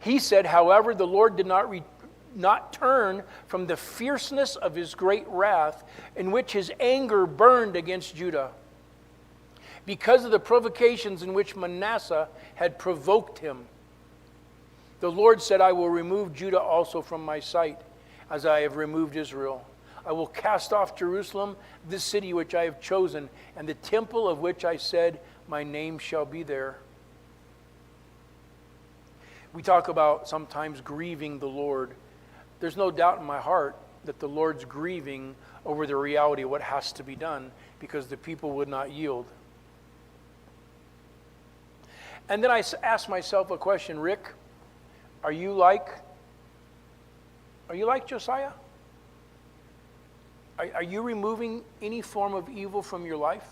He said, however, the Lord did not turn from the fierceness of his great wrath, in which his anger burned against Judah, because of the provocations in which Manasseh had provoked him. The Lord said, I will remove Judah also from my sight, as I have removed Israel. I will cast off Jerusalem, this city which I have chosen, and the temple of which I said, my name shall be there. We talk about sometimes grieving the Lord. There's no doubt in my heart that the Lord's grieving over the reality of what has to be done, because the people would not yield. And then I asked myself a question, Rick, are you like Josiah? Are you removing any form of evil from your life?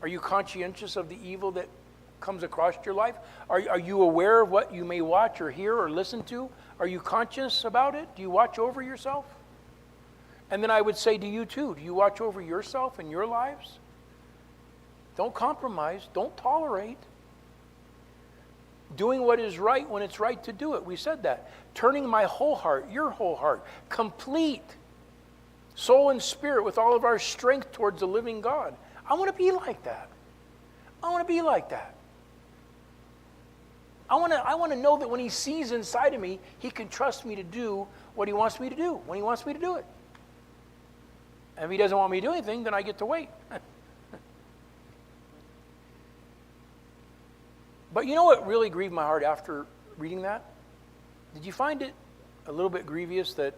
Are you conscientious of the evil that comes across your life? Are you aware of what you may watch or hear or listen to? Are you conscious about it? Do you watch over yourself? And then I would say to you too, do you watch over yourself and your lives? Don't compromise. Don't tolerate. Doing what is right when it's right to do it. We said that. Turning my whole heart, your whole heart, complete, soul and spirit, with all of our strength towards the living God. I want to be like that. I want to be like that. I want to know that when he sees inside of me, he can trust me to do what he wants me to do, when he wants me to do it. And if he doesn't want me to do anything, then I get to wait. But you know what really grieved my heart after reading that? Did you find it a little bit grievous that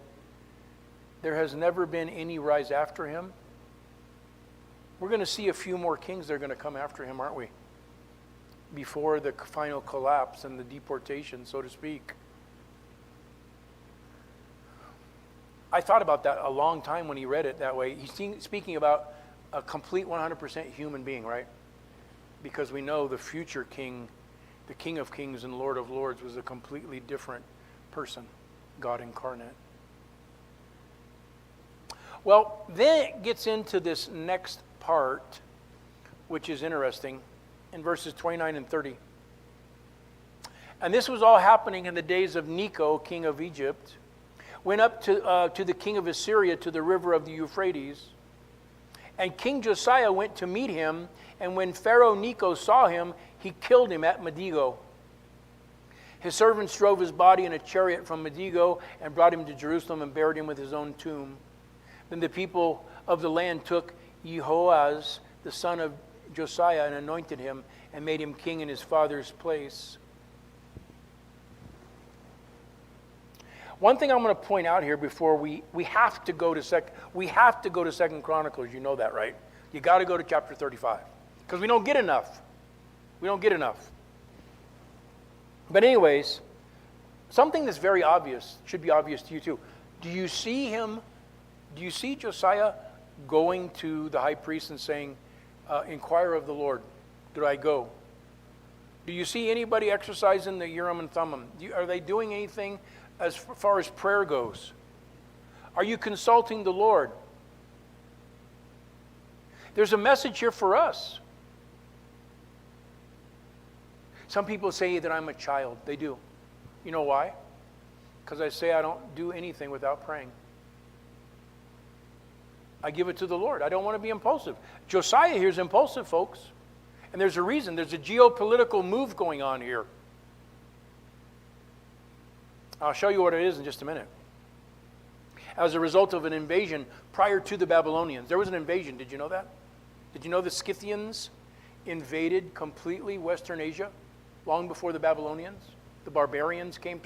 there has never been any rise after him? We're going to see a few more kings that are going to come after him, aren't we? Before the final collapse and the deportation, so to speak. I thought about that a long time when he read it that way. He's speaking about a complete 100% human being, right? Because we know the future king, the King of Kings and Lord of Lords, was a completely different person, God incarnate. Well, then it gets into this next part, which is interesting, in verses 29 and 30. And this was all happening in the days of Necho, king of Egypt, went up to the king of Assyria to the river of the Euphrates. And King Josiah went to meet him, and when Pharaoh Necho saw him, he killed him at Megiddo. His servants drove his body in a chariot from Megiddo and brought him to Jerusalem and buried him with his own tomb. Then the people of the land took Jehoahaz, the son of Josiah, and anointed him and made him king in his father's place. One thing I'm going to point out here before we have to go to Second Chronicles. You know that, right? You got to go to chapter 35 because we don't get enough. We don't get enough. But anyways, something that's very obvious should be obvious to you too. Do you see Josiah going to the high priest and saying, "Inquire of the Lord, did I go?" Do you see anybody exercising the Urim and Thummim? Are they doing anything as far as prayer goes? Are you consulting the Lord? There's a message here for us. Some people say that I'm a child. They do. You know why? Because I say I don't do anything without praying. I give it to the Lord. I don't want to be impulsive. Josiah here is impulsive, folks. And there's a reason. There's a geopolitical move going on here. I'll show you what it is in just a minute. As a result of an invasion prior to the Babylonians. There was an invasion. Did you know that? Did you know the Scythians invaded completely Western Asia long before the Babylonians? The barbarians came through.